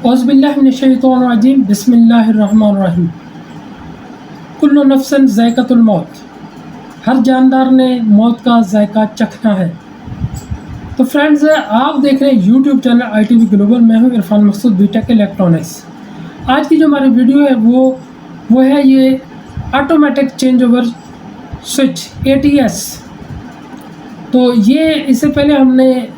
औज़ुबिल्लाहिमिनश्शैतानिर्रजीम बिस्मिल्लाहिर्रहमानिर्रहीम। कुल्लु नफ्सिन ज़ाइक़तुल मौत। हर जानदार ने मौत का जायका चखना है। तो फ्रेंड्स, आप देख रहे हैं यूट्यूब चैनल ITV ग्लोबल। मैं हूं इरफान मकसूद, बीटेक इलेक्ट्रॉनिक्स। आज की जो हमारी वीडियो है वो है ये automatic change over switch ATS। तो ये इससे पहले हमने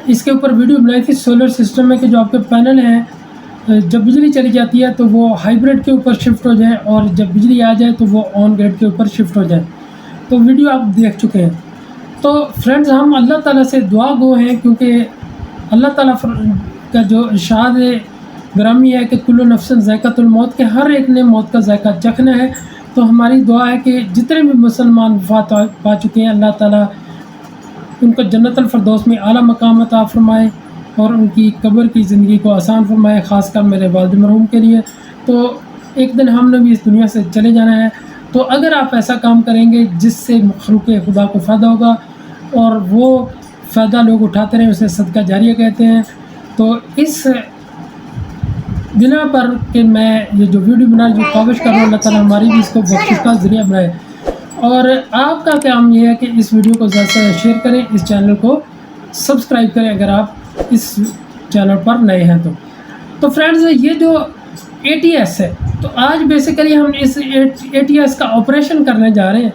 इसके ऊपर वीडियो बनाई थी सोलर सिस्टम में कि जो आपके पैनल हैं जब बिजली चली जाती है तो वो हाइब्रिड के ऊपर शिफ्ट हो जाए और जब बिजली आ जाए तो वो ऑन ग्रिड के ऊपर शिफ्ट हो जाए। तो वीडियो आप देख चुके हैं। तो फ्रेंड्स, हम अल्लाह ताला से दुआ गो हैं क्योंकि अल्लाह ताला का जो इरशाद ग्रामी है कि कुल्लु नफ्सिन ज़ाइक़तुल मौत, के हर एक ने मौत का जायका चखना है। तो हमारी दुआ है कि जितने भी मुसलमान वफ़ात पा चुके हैं, अल्लाह ताला उनको जन्नतुल फ़िरदौस में आला मकाम अता फ़रमाए और उनकी कब्र की ज़िंदगी को आसान फ़रमाए, ख़ासकर मेरे वालिद मरहूम के लिए। तो एक दिन हमने भी इस दुनिया से चले जाना है। तो अगर आप ऐसा काम करेंगे जिससे मखलूक़ खुदा को फ़ायदा होगा और वो फ़ायदा लोग उठाते रहें, उसे सदका जारिया कहते हैं। तो इस बिना पर कि मैं ये जो वीडियो बनाने की कोशिश कर रहा हूँ, अल्लाह ताला हमारी भी इसको बख्शिश का ज़रिया बनाए। और आपका काम ये है कि इस वीडियो को ज़्यादा से ज़्यादा शेयर करें, इस चैनल को सब्सक्राइब करें अगर आप इस चैनल पर नए हैं तो फ्रेंड्स, ये जो ATS है, तो आज बेसिकली हम इस ATS का ऑपरेशन करने जा रहे हैं।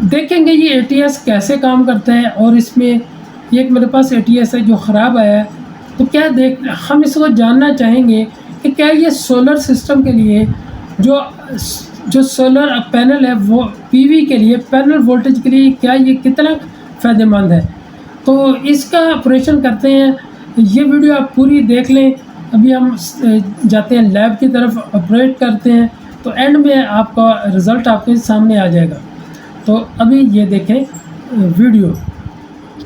देखेंगे ये ATS कैसे काम करता है और इसमें एक मेरे पास ATS है जो ख़राब आया है। तो क्या हम इसको जानना चाहेंगे कि क्या ये सोलर सिस्टम के लिए जो सोलर पैनल है वो PV के लिए पैनल वोल्टेज के लिए क्या ये कितना फ़ायदेमंद है। तो इसका ऑपरेशन करते हैं। ये वीडियो आप पूरी देख लें। अभी हम जाते हैं लैब की तरफ, ऑपरेट करते हैं। तो एंड में आपका रिज़ल्ट आपके सामने आ जाएगा। तो अभी ये देखें वीडियो।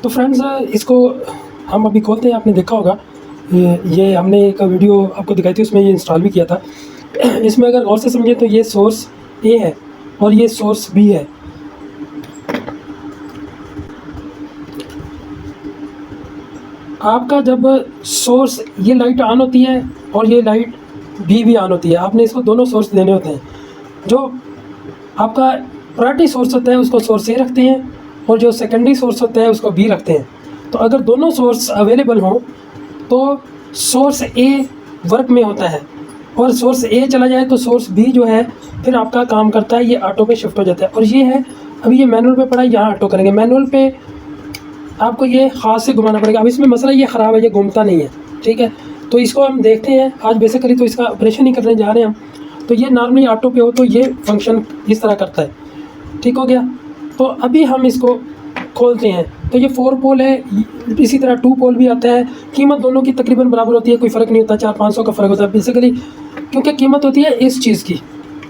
तो फ्रेंड्स, इसको हम अभी खोलते हैं। आपने देखा होगा ये हमने एक वीडियो आपको दिखाई थी, उसमें ये इंस्टॉल भी किया था। इसमें अगर गौर से समझें तो ये सोर्स A है और ये सोर्स B है। आपका जब सोर्स ये लाइट ऑन होती है और ये लाइट भी ऑन होती है, आपने इसको दोनों सोर्स देने होते हैं। जो आपका प्रायोरिटी सोर्स होता है उसको सोर्स A रखते हैं और जो सेकेंडरी सोर्स होता है उसको B रखते हैं। तो अगर दोनों सोर्स अवेलेबल हों तो सोर्स A वर्क में होता है और सोर्स A चला जाए तो सोर्स B जो है फिर आपका काम करता है, ये ऑटो पे शिफ्ट हो जाता है। और ये है, अभी ये मैनुअल पे पड़ा है, यहाँ ऑटो करेंगे। मैनुअल पे आपको ये ख़ास से घुमाना पड़ेगा। अब इसमें मसला ये ख़राब है, ये घूमता नहीं है, ठीक है। तो इसको हम देखते हैं आज बेसिकली। तो इसका ऑपरेशन ही करने जा रहे हैं हम। तो ये नॉर्मली ऑटो पे हो तो ये फंक्शन इस तरह करता है, ठीक हो गया। तो अभी हम इसको खोलते हैं। तो ये 4 पोल है, इसी तरह 2 पोल भी आता है। कीमत दोनों की तकरीबन बराबर होती है, कोई फ़र्क नहीं होता, 400-500 का फ़र्क होता है बेसिकली, क्योंकि कीमत होती है इस चीज़ की,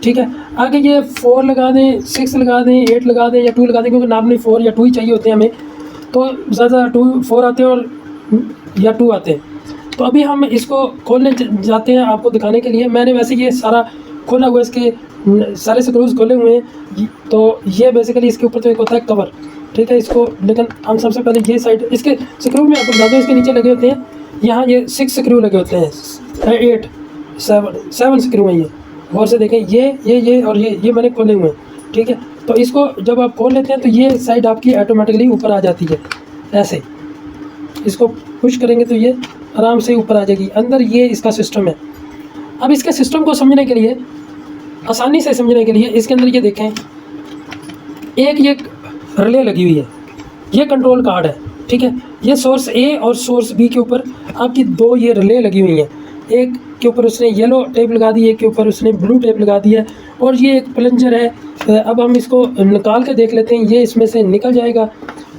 ठीक है। आगे ये 4 लगा दें, 6 लगा दें, 8 लगा दें या 2 लगा दें, क्योंकि नॉर्मली 4 या 2 ही चाहिए होते हैं हमें। तो ज़्यादा 4 आते हैं और या 2 आते हैं। तो अभी हम इसको खोलने जाते हैं आपको दिखाने के लिए। मैंने वैसे ये सारा खोला हुआ है, इसके सारे स्क्रूज खोले हुए हैं। तो ये बेसिकली इसके ऊपर तो एक होता है कवर, ठीक है। इसको लेकिन हम सबसे पहले ये साइड, इसके स्क्रू में आपको बता दूँ, इसके नीचे लगे होते हैं, यहाँ ये 6 स्क्रू लगे होते हैं, 7 स्क्रू हैं ये। गौर से देखें, ये और ये मैंने खोले हुए हैं, ठीक है। तो इसको जब आप खोल लेते हैं तो ये साइड आपकी ऑटोमेटिकली ऊपर आ जाती है, ऐसे। इसको पुश करेंगे तो ये आराम से ऊपर आ जाएगी। अंदर ये इसका सिस्टम है। अब इसके सिस्टम को समझने के लिए, आसानी से समझने के लिए, इसके अंदर ये देखें, एक ये रिले लगी हुई है, ये कंट्रोल कार्ड है, ठीक है। ये सोर्स A और सोर्स B के ऊपर आपकी 2 ये रिले लगी हुई हैं। एक के ऊपर उसने येलो टेप लगा दी है, एक के ऊपर उसने ब्लू टेप लगा दी है, और ये एक प्लंजर है। अब हम इसको निकाल के देख लेते हैं। ये इसमें से निकल जाएगा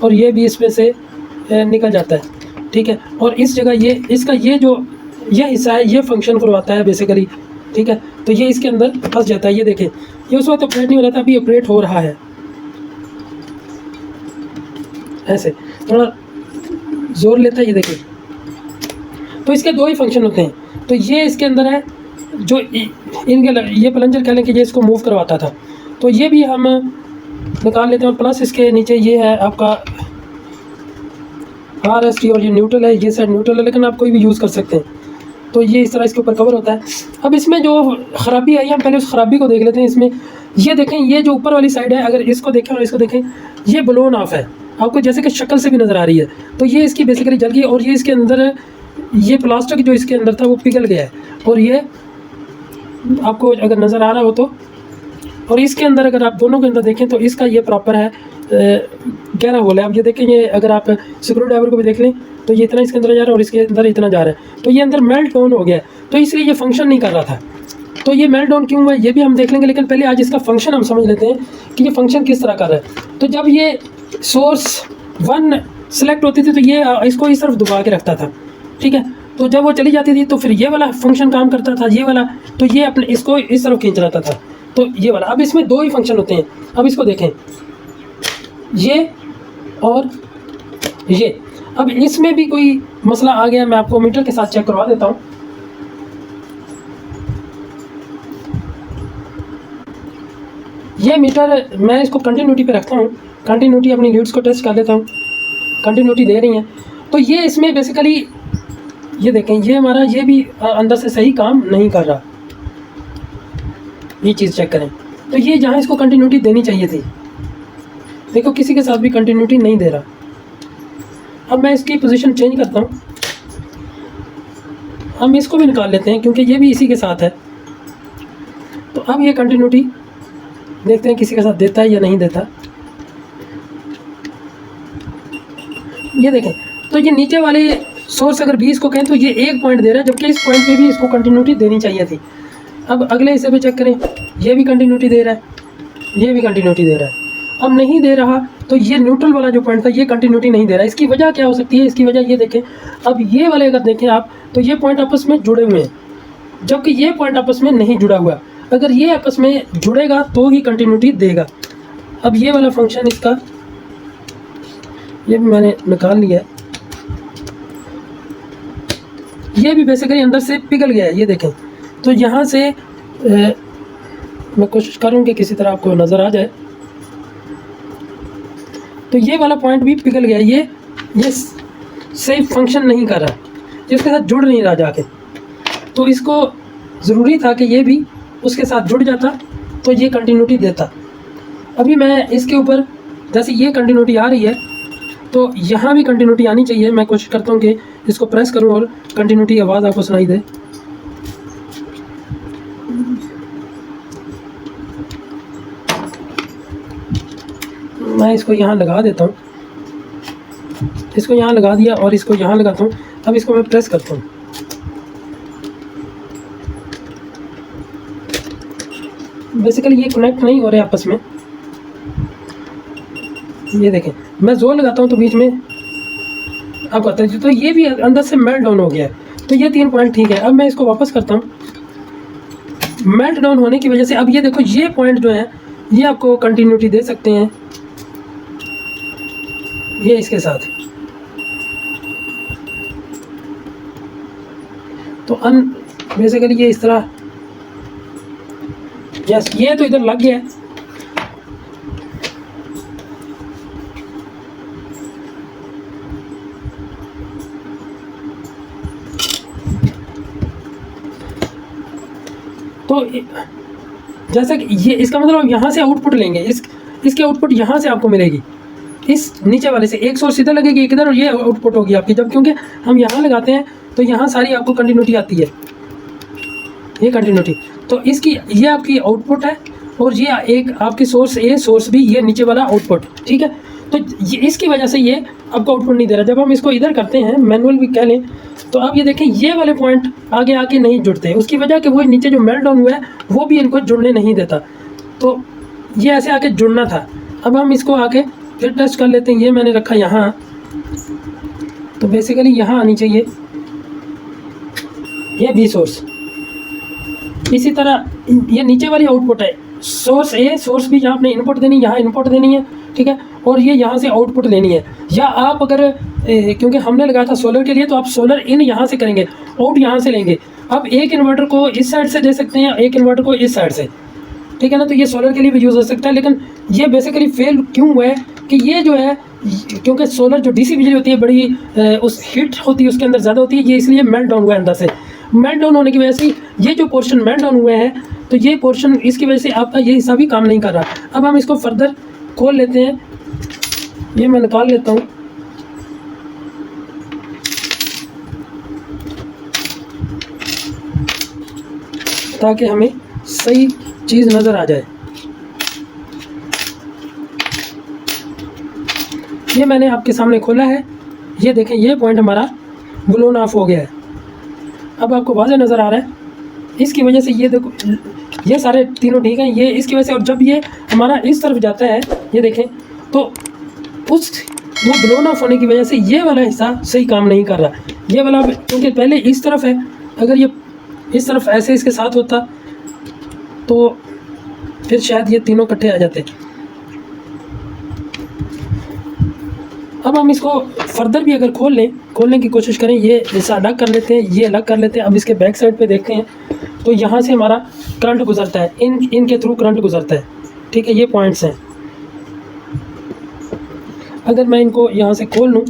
और ये भी इसमें से निकल जाता है, ठीक है। और इस जगह ये इसका ये हिस्सा है, ये फंक्शन करवाता है बेसिकली, ठीक है। तो ये इसके अंदर फंस जाता है। ये देखें, ये उस वक्त ऑपरेट नहीं हो रहा था, अभी ऑपरेट हो रहा है। ऐसे थोड़ा जोर लेता है, ये देखें। तो इसके 2 ही फंक्शन होते हैं। तो ये इसके अंदर है, जो इनके ये प्लंजर कह लें कि ये इसको मूव करवाता था। तो ये भी हम निकाल लेते हैं। और प्लस इसके नीचे ये है आपका RST और ये न्यूट्रल है, ये साइड न्यूट्रल है, लेकिन आप कोई भी यूज़ कर सकते हैं। तो ये इस तरह इसके ऊपर कवर होता है। अब इसमें जो ख़राबी आई है, हम पहले उस ख़राबी को देख लेते हैं। इसमें ये देखें, ये जो ऊपर वाली साइड है, अगर इसको देखें और इसको देखें, ये ब्लोन ऑफ है, आपको जैसे कि शक्ल से भी नज़र आ रही है। तो ये इसकी बेसिकली जल गई और ये इसके अंदर ये प्लास्टिक जो इसके अंदर था वो पिघल गया है, और ये आपको अगर नज़र आ रहा हो तो। और इसके अंदर अगर आप दोनों के अंदर देखें तो इसका ये प्रॉपर है 11 होल है। अब ये देखें, ये अगर आप स्क्रू ड्राइवर को भी देख लें तो ये इतना इसके अंदर जा रहा है और इसके अंदर इतना जा रहा है, तो ये अंदर मेल्ट डाउन हो गया है, तो इसलिए ये फंक्शन नहीं कर रहा था। तो ये मेल्ट डाउन क्यों हुआ ये भी हम देख लेंगे, लेकिन पहले आज इसका फंक्शन हम समझ लेते हैं कि ये फंक्शन किस तरह कर रहा है। तो जब ये सोर्स 1 सेलेक्ट होती थी तो ये इसको इस तरफ दबा के रखता था, ठीक है। तो जब वो चली जाती थी तो फिर ये वाला फंक्शन काम करता था, ये वाला, तो ये अपने इसको इस तरफ खींच रहता था, तो ये वाला। अब इसमें 2 ही फंक्शन होते हैं। अब इसको देखें, ये और ये। अब इसमें भी कोई मसला आ गया, मैं आपको मीटर के साथ चेक करवा देता हूँ। ये मीटर मैं इसको कंटिन्यूटी पे रखता हूँ, कंटिन्यूटी अपनी लीड्स को टेस्ट कर लेता हूँ, कंटिन्यूटी दे रही हैं। तो ये इसमें बेसिकली ये देखें, ये हमारा ये भी अंदर से सही काम नहीं कर रहा, ये चीज़ चेक करें। तो ये जहाँ इसको कंटिन्यूटी देनी चाहिए थी, देखो किसी के साथ भी कंटिन्यूटी नहीं दे रहा। अब मैं इसकी पोजीशन चेंज करता हूँ, हम इसको भी निकाल लेते हैं क्योंकि ये भी इसी के साथ है। तो अब ये कंटिन्यूटी देखते हैं किसी के साथ देता है या नहीं देता। ये देखें, तो ये नीचे वाले सोर्स अगर 20 को कहें तो ये 1 पॉइंट दे रहा है, जबकि इस पॉइंट पे भी इसको कंटिन्यूटी देनी चाहिए थी। अब अगले हिस्से पे चेक करें, ये भी कंटिन्यूटी दे रहा है, ये भी कंटिन्यूटी दे रहा है। अब नहीं दे रहा तो ये न्यूट्रल वाला जो पॉइंट था ये कंटिन्यूटी नहीं दे रहा है। इसकी वजह क्या हो सकती है? इसकी वजह ये देखें, अब ये वाले अगर देखें आप तो ये पॉइंट आपस में जुड़े हुए हैं, जबकि ये पॉइंट आपस में नहीं जुड़ा हुआ। अगर ये आपस में जुड़ेगा तो ही कंटिन्यूटी देगा। अब ये वाला फंक्शन इसका ये भी मैंने निकाल लिया है, ये भी बेसिकली अंदर से पिघल गया है, ये देखें। तो यहाँ से मैं कोशिश करूँ कि किसी तरह आपको नज़र आ जाए। तो ये वाला पॉइंट भी पिघल गया, ये सही फंक्शन नहीं कर रहा, जिसके साथ जुड़ नहीं रहा जाके। तो इसको ज़रूरी था कि ये भी उसके साथ जुड़ जाता तो ये कंटिन्यूटी देता। अभी मैं इसके ऊपर जैसे ये कंटिन्यूटी आ रही है तो यहाँ भी कंटिन्यूटी आनी चाहिए। मैं कोशिश करता हूँ कि इसको प्रेस करूँ और कंटिन्यूटी आवाज़ आपको सुनाई दे। मैं इसको यहाँ लगा देता हूँ, इसको यहाँ लगा दिया और इसको यहाँ लगाता हूँ। अब इसको मैं प्रेस करता हूँ, बेसिकली ये कनेक्ट नहीं हो रहे आपस में। ये देखें, मैं जोर लगाता हूँ तो बीच में आपको आता है, तो ये भी अंदर से मेल्ट डाउन हो गया है। तो ये 3 पॉइंट ठीक है। अब मैं इसको वापस करता हूँ, मेल्ट डाउन होने की वजह से अब ये देखो, ये पॉइंट जो है ये आपको कंटिन्यूटी दे सकते हैं, ये इसके साथ। तो बेसिकली ये इस तरह, यस, ये तो इधर लग गया है। तो जैसे कि ये इसका मतलब आप यहाँ से आउटपुट लेंगे, इसके आउटपुट यहाँ से आपको मिलेगी, इस नीचे वाले से। एक सोर्स इधर लगेगी, एक इधर, और ये आउटपुट होगी आपकी। जब क्योंकि हम यहाँ लगाते हैं तो यहाँ सारी आपको कंटिन्यूटी आती है, ये कंटिन्यूटी। तो इसकी ये आपकी आउटपुट है और ये एक आपकी सोर्स ए, सोर्स बी, ये नीचे वाला आउटपुट, ठीक है। तो ये इसकी वजह से ये आपको आउटपुट नहीं दे रहा। जब हम इसको इधर करते हैं, मैनुअल भी कह लें, तो आप ये देखें ये वाले पॉइंट आगे आके नहीं जुड़ते, उसकी वजह कि वो नीचे जो मेल्ट डाउन हुआ है वो भी इनको जुड़ने नहीं देता। तो ये ऐसे आके जुड़ना था। अब हम इसको आके फिर टेस्ट कर लेते हैं। ये मैंने रखा यहाँ, तो बेसिकली यहाँ आनी चाहिए ये बी सोर्स। इसी तरह ये नीचे वाली आउटपुट है, सोर्स ए, सोर्स बी, यहाँ अपने इनपुट देनी, यहाँ इनपुट देनी है, ठीक है, और ये यहाँ से आउटपुट लेनी है। या आप अगर क्योंकि हमने लगाया था सोलर के लिए, तो आप सोलर इन यहाँ से करेंगे, आउट यहाँ से लेंगे। अब एक इन्वर्टर को इस साइड से दे सकते हैं, एक इन्वर्टर को इस साइड से, ठीक है ना। तो ये सोलर के लिए भी यूज़ हो सकता है। लेकिन ये बेसिकली फेल क्यों हुआ है कि ये जो है, क्योंकि सोलर जो डीसी बिजली होती है बड़ी उस हीट होती है उसके अंदर ज़्यादा होती है, ये इसलिए मेल्ट डाउन हुआ है अंदर से। मेल्ट डाउन होने की वजह से ये जो पोर्शन मेल्ट डाउन हुए हैं, तो ये पोर्शन इसकी वजह से आपका ये हिस्सा भी काम नहीं कर रहा। अब हम इसको फर्दर खोल लेते हैं, ये मैं निकाल लेता हूँ। ताकि हमें सही चीज़ नज़र आ जाए। ये मैंने आपके सामने खोला है, ये देखें ये पॉइंट हमारा ब्लोन ऑफ हो गया है। अब आपको वाज़ेह नज़र आ रहा है, इसकी वजह से ये देखो ये सारे तीनों ठीक हैं, ये इसकी वजह से। और जब ये हमारा इस तरफ जाता है, ये देखें, तो उस वो ब्लोन ऑफ होने की वजह से ये वाला हिस्सा सही काम नहीं कर रहा। ये वाला क्योंकि पहले इस तरफ है, अगर ये इस तरफ ऐसे इसके साथ होता तो फिर शायद ये तीनों इकट्ठे आ जाते। अब हम इसको फर्दर भी अगर खोलने की कोशिश करें, ये हिस्सा अलग कर लेते हैं, ये अलग कर लेते हैं। अब इसके बैक साइड पे देखते हैं तो यहाँ से हमारा करंट गुजरता है, इनके थ्रू करंट गुजरता है, ठीक है। ये पॉइंट्स हैं। अगर मैं इनको यहाँ से खोल लूँ,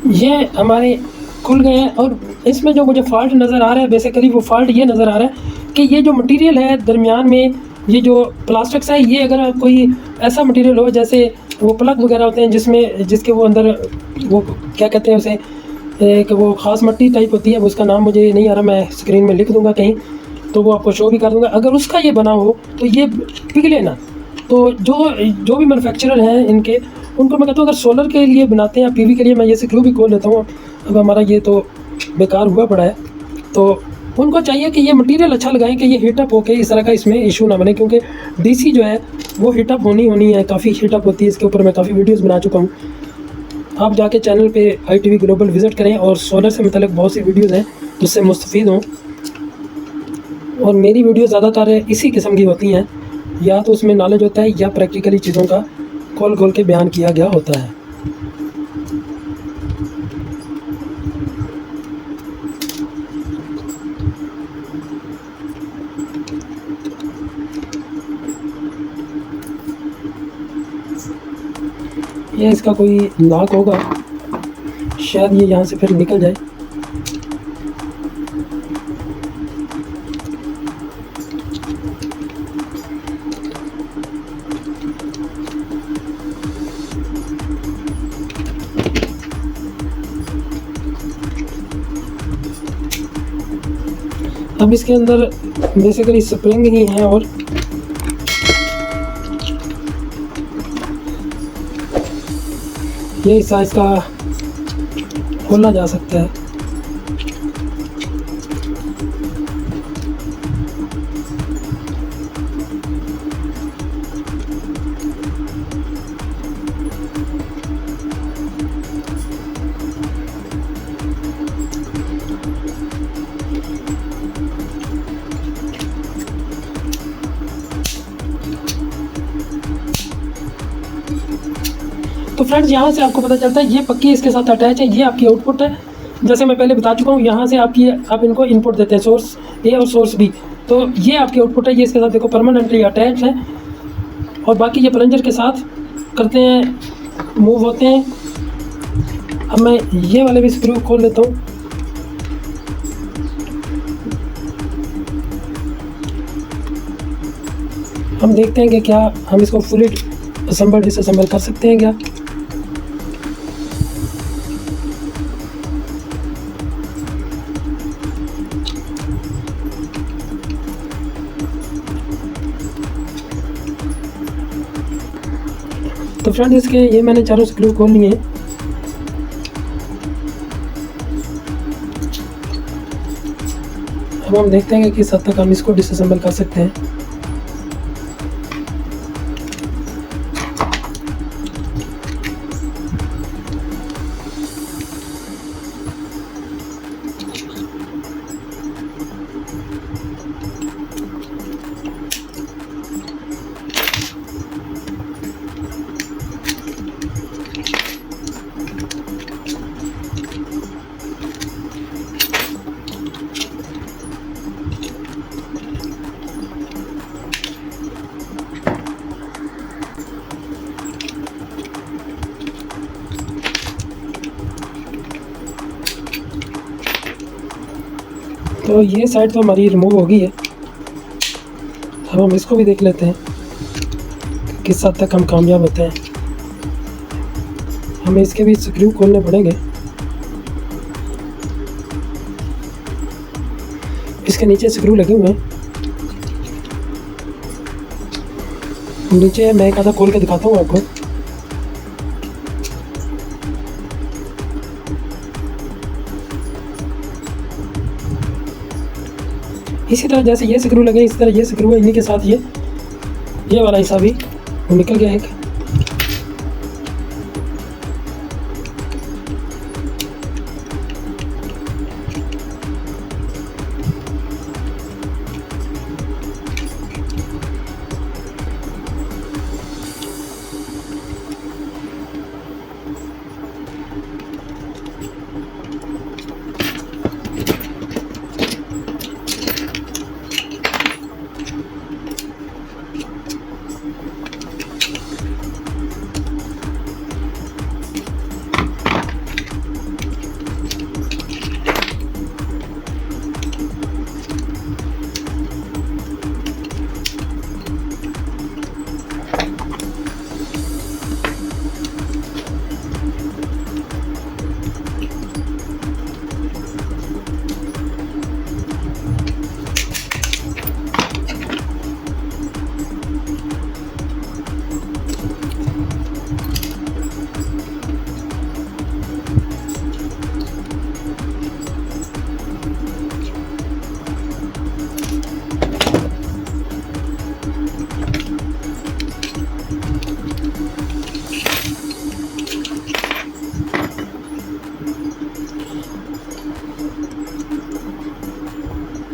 ये हमारे खुल गए हैं। और इसमें जो मुझे फॉल्ट नज़र आ रहा है, बेसिकली वो फॉल्ट ये नज़र आ रहा है कि ये जो मटेरियल है दरमियान में, ये जो प्लास्टिक्स है, ये अगर कोई ऐसा मटेरियल हो जैसे वो प्लग वगैरह होते हैं जिसके वो अंदर वो क्या कहते हैं उसे, एक वो ख़ास मिट्टी टाइप होती है, उसका नाम मुझे नहीं आ रहा, मैं स्क्रीन में लिख दूँगा कहीं तो वो आपको शो भी कर दूँगा। अगर उसका ये बना हो तो ये पिघले ना। तो जो भी मैन्युफैक्चरर हैं इनके, उनको मैं कहता हूँ अगर सोलर के लिए बनाते हैं या पीवी के लिए, मैं ये स्क्रू भी खोल लेता हूँ। अब हमारा ये तो बेकार हुआ पड़ा है, तो उनको चाहिए कि ये मटेरियल अच्छा लगाएं कि ये हीटअप होके इस तरह का इसमें इशू ना बने, क्योंकि डीसी जो है वो हीटअप होनी है, काफ़ी हीटअप होती है। इसके ऊपर मैं काफ़ी वीडियोस बना चुका हूँ, आप जाके चैनल पे ITV ग्लोबल विज़िट करें। और सोलर से मतलब बहुत सी वीडियोज़ हैं जिससे मुस्तफ़ीद हों। और मेरी वीडियो ज़्यादातर इसी किस्म की होती हैं, या तो उसमें नॉलेज होता है या प्रैक्टिकली चीज़ों का खोल के बयान किया गया होता है। ये इसका कोई लॉक होगा, शायद ये यहाँ से फिर निकल जाए। अब इसके अंदर बेसिकली स्प्रिंग ही है और ये हिस्सा इसका खोला जा सकता है। तो फ्रेंड्स यहाँ से आपको पता चलता है ये पक्की इसके साथ अटैच है, ये आपकी आउटपुट है। जैसे मैं पहले बता चुका हूँ, यहाँ से आप इनको इनपुट देते हैं, सोर्स ए और सोर्स बी, तो ये आपकी आउटपुट है। ये इसके साथ देखो परमानेंटली अटैच है। और बाकी ये प्लंजर के साथ करते हैं, मूव होते हैं। अब मैं ये वाले भी स्क्रू खोल लेता हूँ। हम देखते हैं कि क्या हम इसको फुली असेंबल डिसअसेंबल कर सकते हैं क्या। तो फ्रेंड्स इसके ये मैंने चारों स्क्रू खोल लिए हैं। अब हम देखते हैं कि किस हद तक हम इसको डिसअसेंबल कर सकते हैं। तो ये साइड तो हमारी रिमूव हो गई है। अब हम इसको भी देख लेते हैं कि किस हद तक हम कामयाब होते हैं। हमें इसके भी स्क्रू खोलने पड़ेंगे। इसके नीचे स्क्रू लगे हुए हैं। नीचे मैं एक आधा खोल के दिखाता हूँ आपको। इसी तरह जैसे ये स्क्रू लगे इसी तरह ये स्क्रू है, इन्हीं के साथ ये वाला हिस्सा भी निकल गया एक।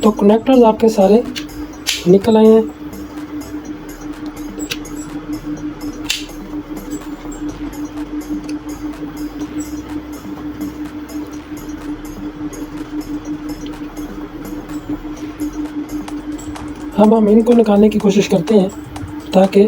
तो कनेक्टर्स आपके सारे निकल आए हैं। अब हम इनको निकालने की कोशिश करते हैं ताकि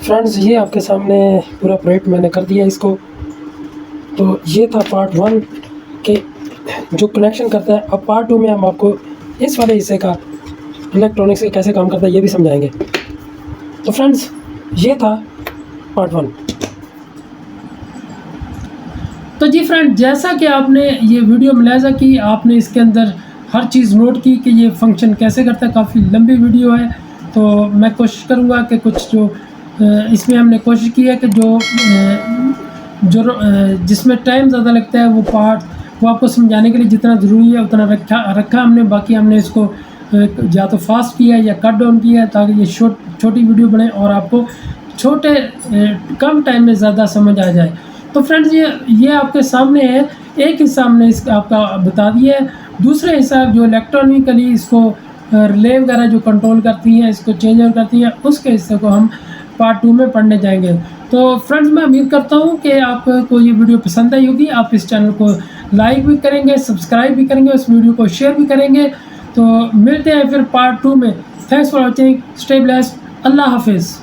फ्रेंड्स ये आपके सामने पूरा प्रोजेक्ट मैंने कर दिया इसको। तो ये था पार्ट 1 के जो कनेक्शन करता है। अब पार्ट 2 में हम आपको इस वाले हिस्से का इलेक्ट्रॉनिक्स से कैसे काम करता है ये भी समझाएंगे। तो फ्रेंड्स ये था पार्ट 1। तो जी फ्रेंड, जैसा कि आपने ये वीडियो मुलाहिज़ा की, आपने इसके अंदर हर चीज़ नोट की कि ये फंक्शन कैसे करता है। काफ़ी लंबी वीडियो है, तो मैं कोशिश करूँगा कि कुछ जो इसमें हमने कोशिश की है कि जिसमें टाइम ज़्यादा लगता है वो पार्ट वो आपको समझाने के लिए जितना ज़रूरी है उतना रखा हमने। बाकी हमने इसको या तो फास्ट किया या कट डाउन किया है ताकि ये छोटी वीडियो बने और आपको छोटे कम टाइम में ज़्यादा समझ आ जाए। तो फ्रेंड्स ये आपके सामने है। एक हिस्सा हमने इसका आपका बता दिया है, दूसरे हिस्सा जो इलेक्ट्रॉनिकली इसको रिले वगैरह जो कंट्रोल करती हैं, इसको चेंज ओवर करती हैं, उसके हिस्से को हम पार्ट 2 में पढ़ने जाएंगे। तो फ्रेंड्स मैं उम्मीद करता हूँ कि आपको ये वीडियो पसंद आई होगी। आप इस चैनल को लाइक भी करेंगे, सब्सक्राइब भी करेंगे, इस वीडियो को शेयर भी करेंगे। तो मिलते हैं फिर पार्ट 2 में। Thanks for watching, stay blessed, अल्लाह हाफिज़।